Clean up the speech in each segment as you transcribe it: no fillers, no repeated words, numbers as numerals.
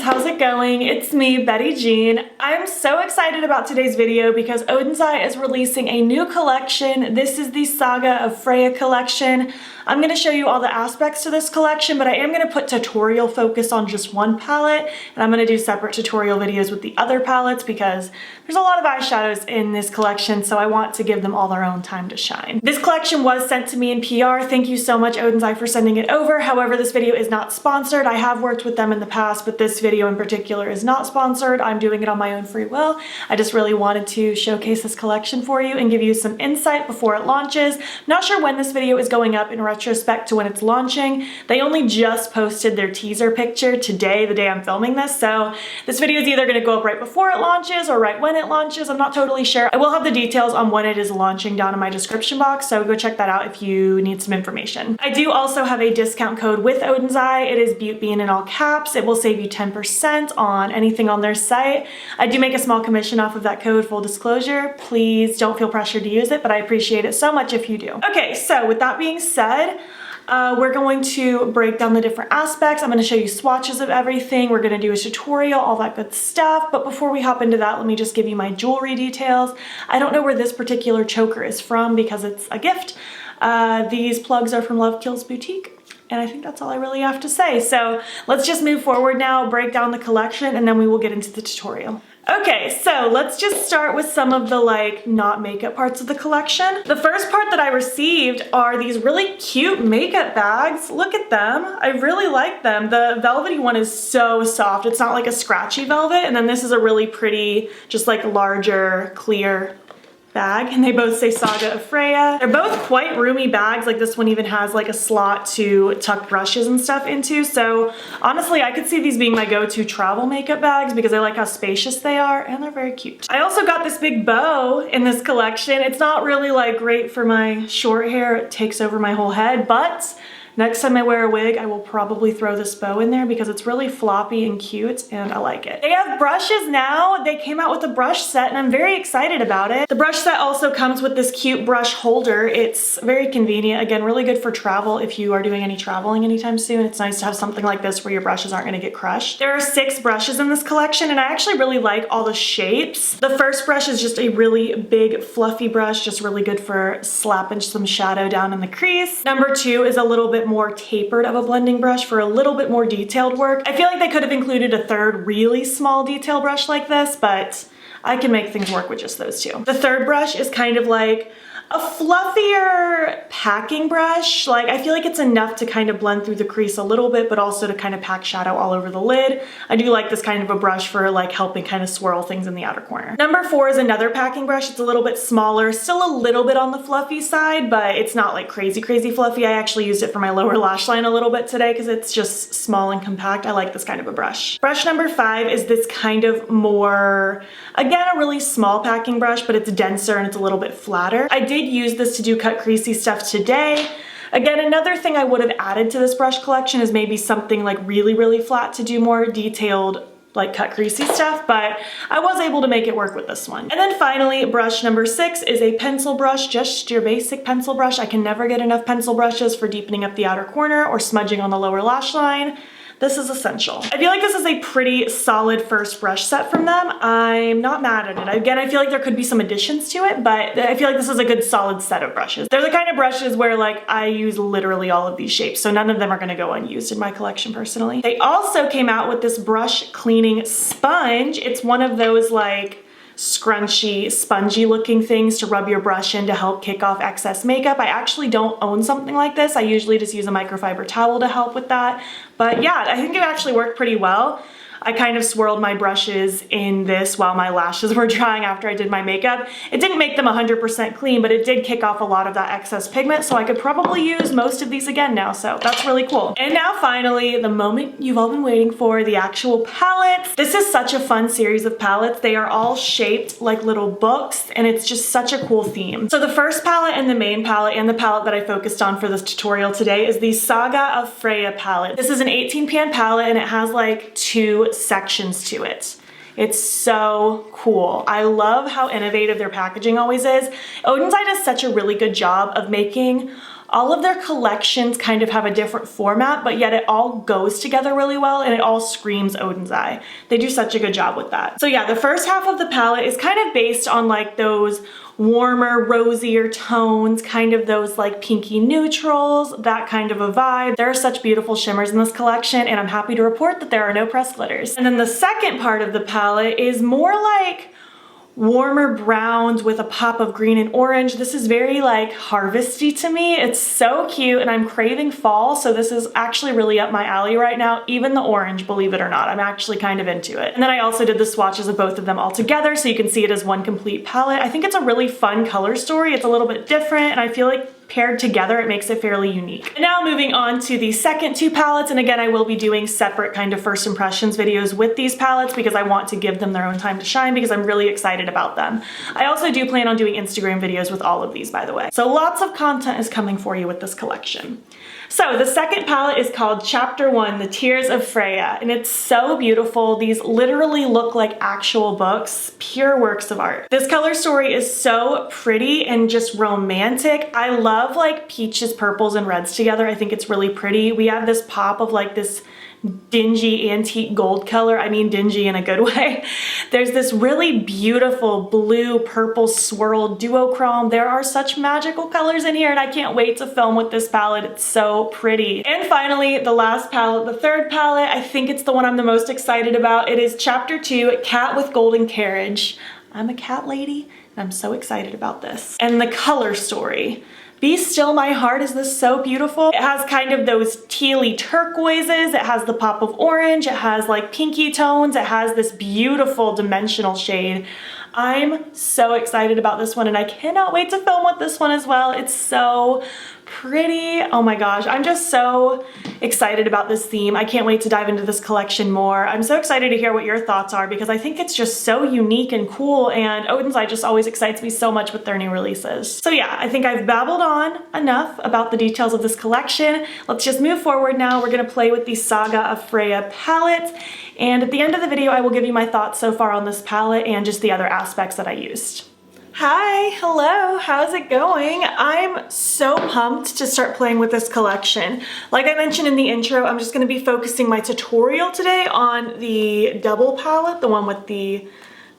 how's it going? It's me, Betty Jean. I'm so excited about today's video because Oden is releasing a new collection. This is the Saga of Freja collection. I'm going to show you all the aspects to this collection, but I am going to put tutorial focus on just one palette, and I'm going to do separate tutorial videos with the other palettes because there's a lot of eyeshadows in this collection, so I want to give them all their own time to shine. This collection was sent to me in PR. Thank you so much, Oden for sending it over. However, this video is not sponsored. I have worked with them in the past, but this video in particular is not sponsored. I'm doing it on my own free will. I just really wanted to showcase this collection for you and give you some insight before it launches. I'm not sure when this video is going up in retrospect to when it's launching. They only just posted their teaser picture today, the day I'm filming this, so this video is either going to go up right before it launches or right when it launches. I'm not totally sure. I will have the details on when it is launching down in my description box, so go check that out if you need some information. I do also have a discount code with Oden. It is BEAUTBEAN in all caps. It will save you 10% on anything on their site. I do make a small commission off of that code, full disclosure. Please don't feel pressured to use it, but I appreciate it so much if you do. Okay, so with that being said, we're going to break down the different aspects. I'm going to show you swatches of everything. We're going to do a tutorial, all that good stuff. But before we hop into that, let me just give you my jewelry details. I don't know where this particular choker is from because it's a gift. These plugs are from Love Kills Boutique. And I think that's all I really have to say. So let's just move forward now, break down the collection, and then we will get into the tutorial. Okay, so let's just start with some of the not makeup parts of the collection. The first part that I received are these really cute makeup bags. Look at them. I really like them. The velvety one is so soft. It's not like a scratchy velvet. And then this is a really pretty, just larger, clear bag, and they both say Saga of Freja. They're both quite roomy bags. This one even has a slot to tuck brushes and stuff into. So honestly, I could see these being my go-to travel makeup bags because I like how spacious they are and they're very cute. I also got this big bow in this collection. It's not really great for my short hair. It takes over my whole head, but next time I wear a wig, I will probably throw this bow in there because it's really floppy and cute and I like it. They have brushes now. They came out with a brush set and I'm very excited about it. The brush set also comes with this cute brush holder. It's very convenient. Again, really good for travel if you are doing any traveling anytime soon. It's nice to have something like this where your brushes aren't going to get crushed. There are 6 brushes in this collection and I actually really like all the shapes. The first brush is just a really big fluffy brush, just really good for slapping some shadow down in the crease. Number 2 is a little bit more tapered of a blending brush for a little bit more detailed work. I feel like they could have included a third really small detail brush like this, but I can make things work with just those 2. The third brush is kind of like a fluffier packing brush. I feel like it's enough to kind of blend through the crease a little bit, but also to kind of pack shadow all over the lid. I do like this kind of a brush for helping kind of swirl things in the outer corner. Number 4 is another packing brush. It's a little bit smaller, still a little bit on the fluffy side, but it's not crazy fluffy. I actually used it for my lower lash line a little bit today because it's just small and compact. I like this kind of a brush. Brush number 5 is this kind of more, again, a really small packing brush, but it's denser and it's a little bit flatter. I did use this to do cut creasy stuff today. Again, another thing I would have added to this brush collection is maybe something really flat to do more detailed cut creasy stuff, but I was able to make it work with this one. And then finally, brush number 6 is a pencil brush, just your basic pencil brush. I can never get enough pencil brushes for deepening up the outer corner or smudging on the lower lash line. This is essential. I feel like this is a pretty solid first brush set from them. I'm not mad at it. Again, I feel like there could be some additions to it, but I feel like this is a good solid set of brushes. They're the kind of brushes where I use literally all of these shapes, so none of them are gonna go unused in my collection personally. They also came out with this brush cleaning sponge. It's one of those scrunchy, spongy looking things to rub your brush in to help kick off excess makeup. I actually don't own something like this. I usually just use a microfiber towel to help with that. But yeah, I think it actually worked pretty well. I kind of swirled my brushes in this while my lashes were drying after I did my makeup. It didn't make them 100% clean, but it did kick off a lot of that excess pigment, so I could probably use most of these again now, so that's really cool. And now finally, the moment you've all been waiting for, the actual palettes. This is such a fun series of palettes. They are all shaped like little books, and it's just such a cool theme. So the first palette and the main palette and the palette that I focused on for this tutorial today is the Saga of Freja palette. This is an 18 pan palette, and it has 2 sections to it. It's so cool. I love how innovative their packaging always is. Oden does such a really good job of making all of their collections kind of have a different format, but yet it all goes together really well and it all screams Oden's Eye. They do such a good job with that. So yeah, the first half of the palette is kind of based on like those warmer, rosier tones, kind of those like pinky neutrals, that kind of a vibe. There are such beautiful shimmers in this collection, and I'm happy to report that there are no pressed glitters. And then the second part of the palette is more like warmer browns with a pop of green and orange. This is very like harvesty to me. It's so cute and I'm craving fall, so this is actually really up my alley right now. Even the orange, believe it or not, I'm actually kind of into it. And then I also did the swatches of both of them all together so you can see it as one complete palette. I think it's a really fun color story. It's a little bit different and I feel like paired together it makes it fairly unique. And now moving on to the second two palettes, and again I will be doing separate kind of first impressions videos with these palettes because I want to give them their own time to shine because I'm really excited about them. I also do plan on doing Instagram videos with all of these, by the way. So lots of content is coming for you with this collection. So the second palette is called Chapter 1, The Tears of Freya, and it's so beautiful. These literally look like actual books, pure works of art. This color story is so pretty and just romantic. I love like peaches, purples, and reds together. I think it's really pretty. We have this pop of like this dingy antique gold color. I mean dingy in a good way. There's this really beautiful blue purple swirled duochrome. There are such magical colors in here and I can't wait to film with this palette. It's so pretty. And finally, the last palette, the third palette, I think it's the one I'm the most excited about. It is Chapter 2, Cat with Golden Carriage. I'm a cat lady and I'm so excited about this. And the color story. Be Still My Heart, is this so beautiful? It has kind of those tealy turquoises, it has the pop of orange, it has like pinky tones, it has this beautiful dimensional shade. I'm so excited about this one and I cannot wait to film with this one as well. It's so pretty. Oh my gosh, I'm just so excited about this theme. I can't wait to dive into this collection more. I'm so excited to hear what your thoughts are because I think it's just so unique and cool, and Oden's Eye just always excites me so much with their new releases. So yeah, I think I've babbled on enough about the details of this collection. Let's just move forward now. We're gonna play with the Saga of Freja palette, and at the end of the video I will give you my thoughts so far on this palette and just the other aspects that I used. Hi, hello, how's it going? I'm so pumped to start playing with this collection. Like I mentioned in the intro, I'm just gonna be focusing my tutorial today on the double palette, the one with the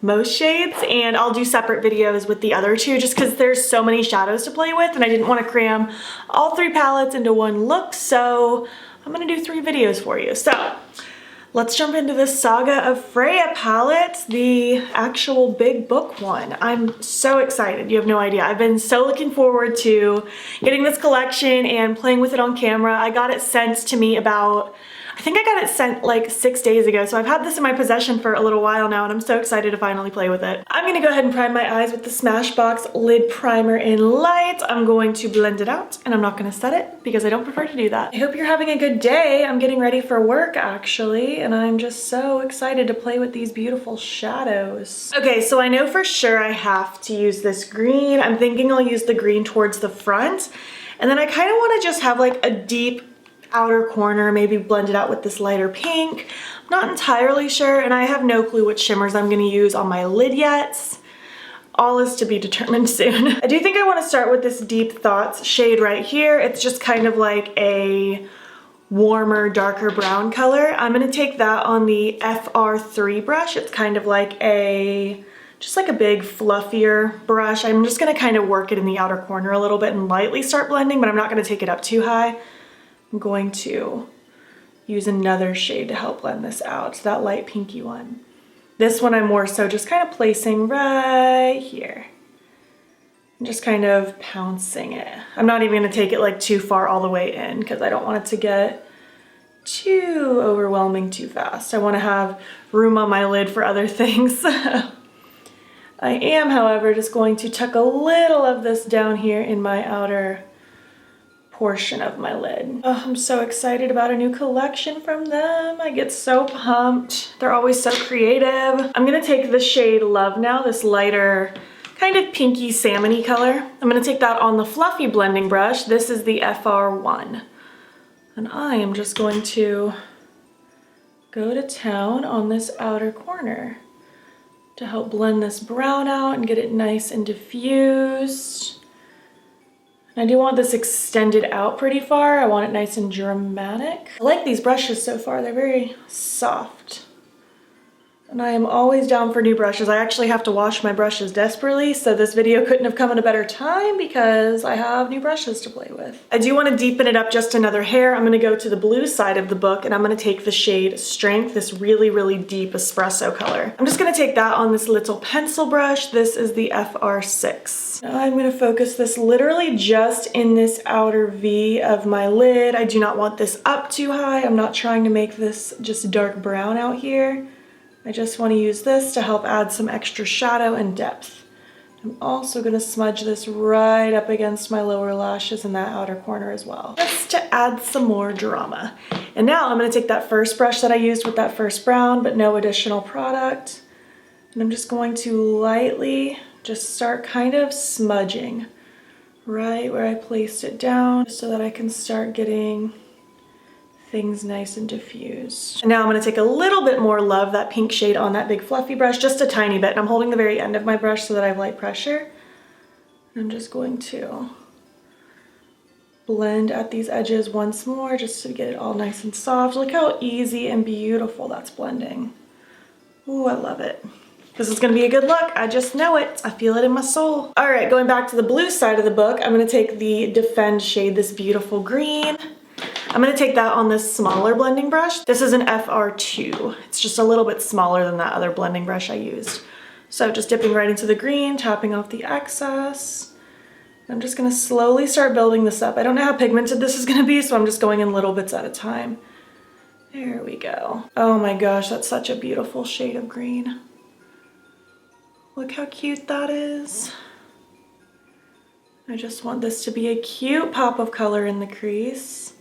most shades, and I'll do separate videos with the other two just because there's so many shadows to play with and I didn't want to cram all three palettes into one look, so I'm gonna do 3 videos for you. So let's jump into this Saga of Freja palette, the actual big book one. I'm so excited, you have no idea. I've been so looking forward to getting this collection and playing with it on camera. I got it sent to me about, I think I got it sent like 6 days ago, so I've had this in my possession for a little while now and I'm so excited to finally play with it. I'm gonna go ahead and prime my eyes with the Smashbox Lid Primer in Light. I'm going to blend it out and I'm not gonna set it because I don't prefer to do that. I hope you're having a good day. I'm getting ready for work actually, and I'm just so excited to play with these beautiful shadows. Okay, so I know for sure I have to use this green. I'm thinking I'll use the green towards the front, and then I kind of want to just have like a deep outer corner, maybe blend it out with this lighter pink. I'm not entirely sure, and I have no clue what shimmers I'm going to use on my lid yet. All is to be determined soon. I do think I want to start with this Deep Thoughts shade right here. It's just kind of like a warmer, darker brown color. I'm going to take that on the FR3 brush. It's kind of like a, just like a big fluffier brush. I'm just going to kind of work it in the outer corner a little bit and lightly start blending, but I'm not going to take it up too high. I'm going to use another shade to help blend this out, so that light pinky one. This one I'm more so just kind of placing right here. I'm just kind of pouncing it. I'm not even going to take it like too far all the way in because I don't want it to get too overwhelming too fast. I want to have room on my lid for other things. I am, however, just going to tuck a little of this down here in my outer portion of my lid. Oh, I'm so excited about a new collection from them. I get so pumped. They're always so creative. I'm gonna take the shade Love Now, this lighter kind of pinky salmon-y color. I'm gonna take that on the fluffy blending brush. This is the FR1. And I am just going to go to town on this outer corner to help blend this brown out and get it nice and diffused. I do want this extended out pretty far. I want it nice and dramatic. I like these brushes so far. They're very soft. And I am always down for new brushes. I actually have to wash my brushes desperately, so this video couldn't have come at a better time because I have new brushes to play with. I do want to deepen it up just another hair. I'm going to go to the blue side of the book and I'm going to take the shade Strength, this really, really deep espresso color. I'm just going to take that on this little pencil brush. This is the FR6. Now I'm going to focus this literally just in this outer V of my lid. I do not want this up too high. I'm not trying to make this just dark brown out here. I just want to use this to help add some extra shadow and depth. I'm also going to smudge this right up against my lower lashes in that outer corner as well, just to add some more drama. And now I'm going to take that first brush that I used with that first brown, but no additional product. And I'm just going to lightly just start kind of smudging right where I placed it down so that I can start getting things nice and diffused. And now I'm going to take a little bit more Love, that pink shade, on that big fluffy brush, just a tiny bit. And I'm holding the very end of my brush so that I have light pressure. And I'm just going to blend at these edges once more just to get it all nice and soft. Look how easy and beautiful that's blending. Ooh, I love it. This is going to be a good look. I just know it. I feel it in my soul. All right, going back to the blue side of the book, I'm going to take the Defend shade, this beautiful green. I'm going to take that on this smaller blending brush. This is an FR2. It's just a little bit smaller than that other blending brush I used. So just dipping right into the green, tapping off the excess. I'm just going to slowly start building this up. I don't know how pigmented this is going to be, so I'm just going in little bits at a time. There we go. Oh my gosh, that's such a beautiful shade of green. Look how cute that is. I just want this to be a cute pop of color in the crease.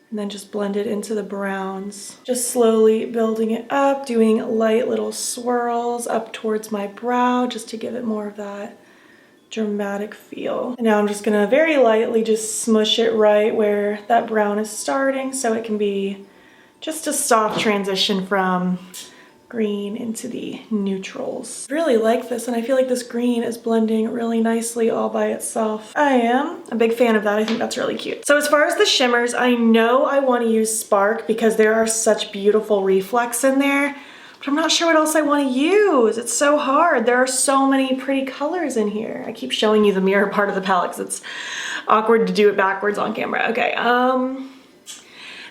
And then just blend it into the browns. Just slowly building it up, doing light little swirls up towards my brow just to give it more of that dramatic feel. And now I'm just gonna very lightly just smush it right where that brown is starting so it can be just a soft transition from green into the neutrals. I really like this, and I feel like this green is blending really nicely all by itself. I am a big fan of that. I think that's really cute. So as far as the shimmers, I know I want to use Spark because there are such beautiful reflex in there, but I'm not sure what else I want to use. It's so hard. There are so many pretty colors in here. I keep showing you the mirror part of the palette because it's awkward to do it backwards on camera. Okay,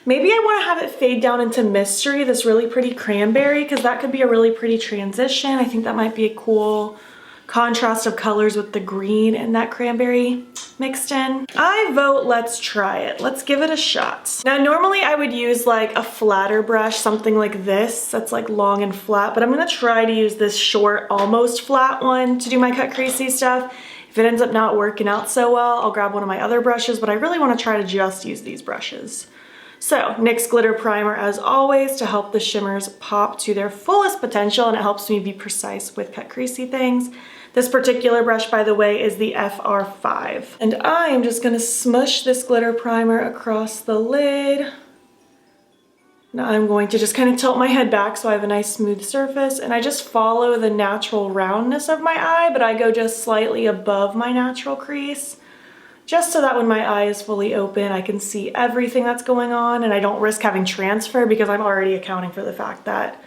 maybe I want to have it fade down into Mystery, this really pretty cranberry, because that could be a really pretty transition. I think that might be a cool contrast of colors with the green and that cranberry mixed in. I vote let's try it. Let's give it a shot. Now normally I would use like a flatter brush, something like this, that's like long and flat, but I'm gonna try to use this short, almost flat one to do my cut creasy stuff. If it ends up not working out so well, I'll grab one of my other brushes, but I really want to try to just use these brushes. So NYX Glitter Primer as always to help the shimmers pop to their fullest potential, and it helps me be precise with cut creasy things. This particular brush, by the way, is the FR5. And I am just going to smush this glitter primer across the lid. Now I'm going to just kind of tilt my head back so I have a nice smooth surface, and I just follow the natural roundness of my eye, but I go just slightly above my natural crease, just so that when my eye is fully open, I can see everything that's going on and I don't risk having transfer because I'm already accounting for the fact that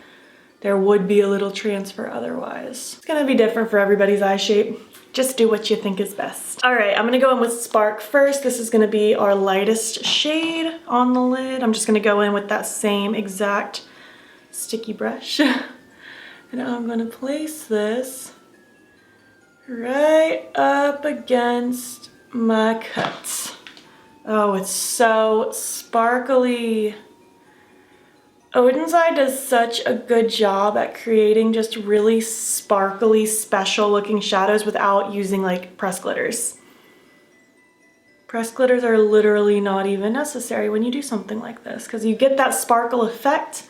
there would be a little transfer otherwise. It's gonna be different for everybody's eye shape. Just do what you think is best. All right, I'm gonna go in with Spark first. This is gonna be our lightest shade on the lid. I'm just gonna go in with that same exact sticky brush. And I'm gonna place this right up against my cut. Oh, it's so sparkly. Oden's Eye does such a good job at creating just really sparkly, special looking shadows without using like pressed glitters. Pressed glitters are literally not even necessary when you do something like this because you get that sparkle effect,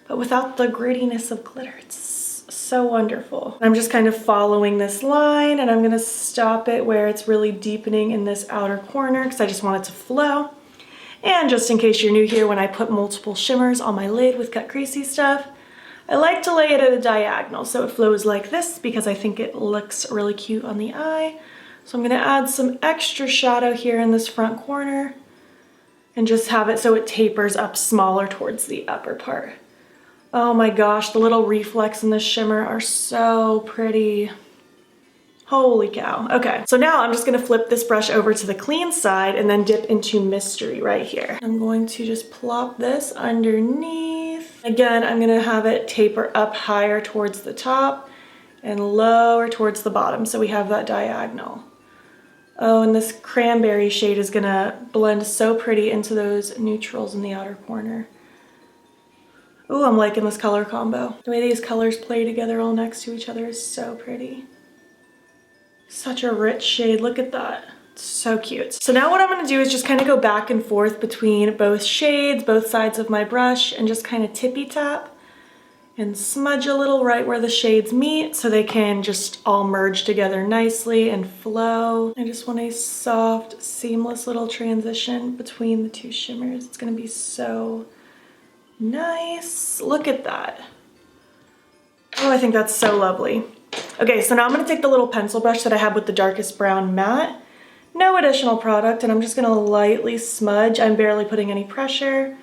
but without the grittiness of glitter. It's so wonderful. I'm just kind of following this line, and I'm gonna stop it where it's really deepening in this outer corner because I just want it to flow. And just in case you're new here, when I put multiple shimmers on my lid with cut creasy stuff, I like to lay it at a diagonal so it flows like this because I think it looks really cute on the eye. So I'm gonna add some extra shadow here in this front corner and just have it so it tapers up smaller towards the upper part. Oh my gosh, the little reflex in this shimmer are so pretty. Holy cow. Okay, so now I'm just gonna flip this brush over to the clean side and then dip into Mystery right here. I'm going to just plop this underneath. Again, I'm gonna have it taper up higher towards the top and lower towards the bottom, so we have that diagonal. Oh, and this cranberry shade is gonna blend so pretty into those neutrals in the outer corner. Ooh, I'm liking this color combo. The way these colors play together all next to each other is so pretty. Such a rich shade, look at that. It's so cute. So now what I'm gonna do is just kind of go back and forth between both shades, both sides of my brush, and just kind of tippy tap and smudge a little right where the shades meet so they can just all merge together nicely and flow. I just want a soft, seamless little transition between the two shimmers. It's gonna be so nice. Look at that. Oh, I think that's so lovely. Okay, so now I'm gonna take the little pencil brush that I have with the darkest brown matte. No additional product, and I'm just gonna lightly smudge. I'm barely putting any pressure,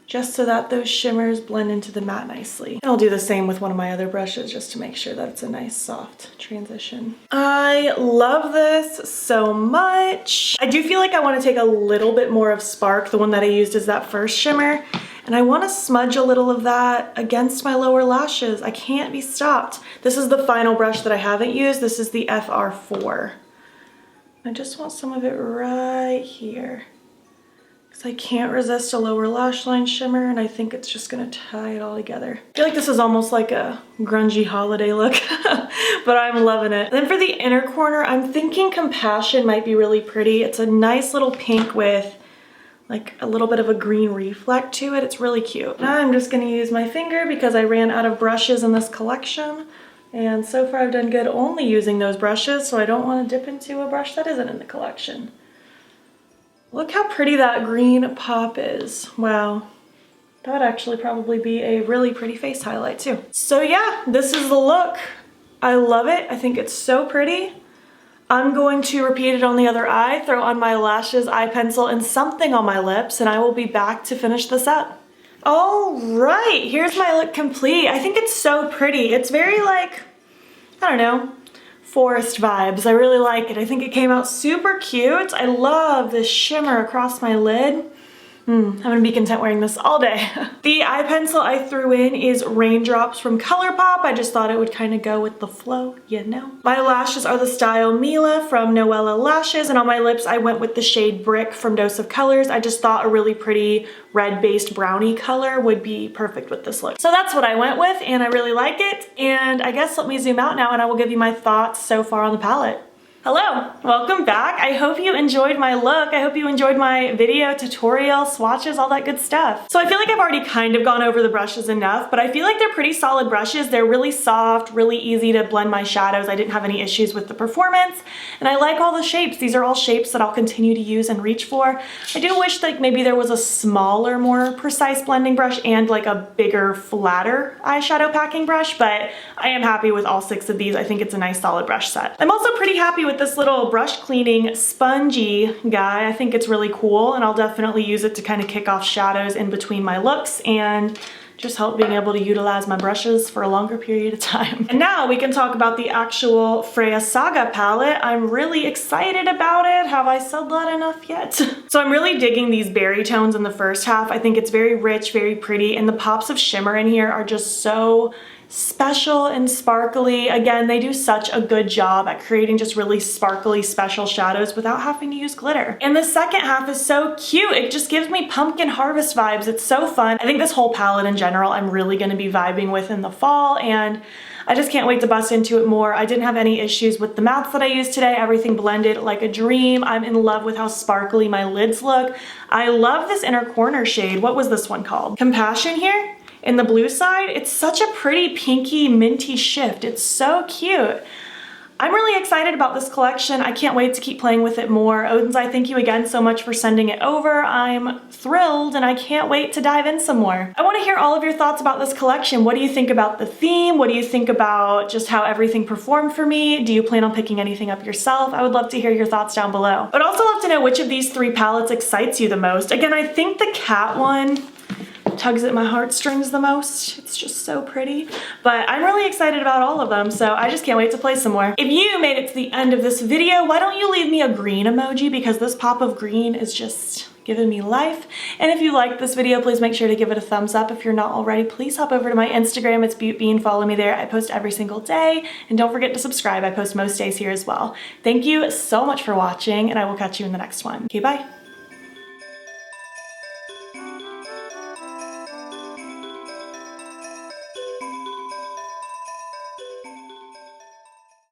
just so that those shimmers blend into the matte nicely. And I'll do the same with one of my other brushes just to make sure that it's a nice soft transition. I love this so much. I do feel like I want to take a little bit more of Spark, the one that I used as that first shimmer, and I want to smudge a little of that against my lower lashes. I can't be stopped. This is the final brush that I haven't used. This is the FR4. I just want some of it right here, I can't resist a lower lash line shimmer, and I think it's just gonna tie it all together. I feel like this is almost like a grungy holiday look, but I'm loving it. And then for the inner corner, I'm thinking Compassion might be really pretty. It's a nice little pink with like a little bit of a green reflect to it. It's really cute. Now I'm just gonna use my finger because I ran out of brushes in this collection. And so far I've done good only using those brushes, so I don't wanna dip into a brush that isn't in the collection. Look how pretty that green pop is. Wow. That would actually probably be a really pretty face highlight too. So yeah, this is the look. I love it. I think it's so pretty. I'm going to repeat it on the other eye, throw on my lashes, eye pencil, and something on my lips, and I will be back to finish this up. All right, here's my look complete. I think it's so pretty. It's very like, I don't know, forest vibes. I really like it. I think it came out super cute. I love this shimmer across my lid. I'm gonna be content wearing this all day. The eye pencil I threw in is Raindrops from Colourpop. I just thought it would kind of go with the flow, you know. My lashes are the style Mila from Noella Lashes, and on my lips I went with the shade Brick from Dose of Colors. I just thought a really pretty red-based brownie color would be perfect with this look. So that's what I went with, and I really like it. And I guess let me zoom out now and I will give you my thoughts so far on the palette. Hello, welcome back. I hope you enjoyed my look. I hope you enjoyed my video, tutorial, swatches, all that good stuff. So I feel like I've already kind of gone over the brushes enough, but I feel like they're pretty solid brushes. They're really soft, really easy to blend my shadows. I didn't have any issues with the performance, and I like all the shapes. These are all shapes that I'll continue to use and reach for. I do wish like maybe there was a smaller, more precise blending brush and like a bigger, flatter eyeshadow packing brush, but I am happy with all 6 of these. I think it's a nice solid brush set. I'm also pretty happy with this little brush cleaning spongy guy. I think it's really cool, and I'll definitely use it to kind of kick off shadows in between my looks and just help being able to utilize my brushes for a longer period of time. And now we can talk about the actual Freja Saga palette. I'm really excited about it. Have I said that enough yet? So I'm really digging these berry tones in the first half. I think it's very rich, very pretty, and the pops of shimmer in here are just so special and sparkly. Again, they do such a good job at creating just really sparkly, special shadows without having to use glitter. And the second half is so cute. It just gives me pumpkin harvest vibes. It's so fun. I think this whole palette in general, I'm really gonna be vibing with in the fall, and I just can't wait to bust into it more. I didn't have any issues with the mouths that I used today. Everything blended like a dream. I'm in love with how sparkly my lids look. I love this inner corner shade. What was this one called? Compassion here? In the blue side, it's such a pretty pinky minty shift. It's so cute. I'm really excited about this collection. I can't wait to keep playing with it more. Oden's Eye, thank you again so much for sending it over. I'm thrilled and I can't wait to dive in some more. I want to hear all of your thoughts about this collection. What do you think about the theme? What do you think about just how everything performed for me? Do you plan on picking anything up yourself? I would love to hear your thoughts down below. I'd also love to know which of these 3 palettes excites you the most. Again, I think the cat one tugs at my heartstrings the most. It's just so pretty. But I'm really excited about all of them, so I just can't wait to play some more. If you made it to the end of this video, why don't you leave me a green emoji, because this pop of green is just giving me life. And if you liked this video, please make sure to give it a thumbs up. If you're not already, please hop over to my Instagram. It's BEAUTBEAN. Follow me there. I post every single day. And don't forget to subscribe. I post most days here as well. Thank you so much for watching, and I will catch you in the next one. Okay, bye.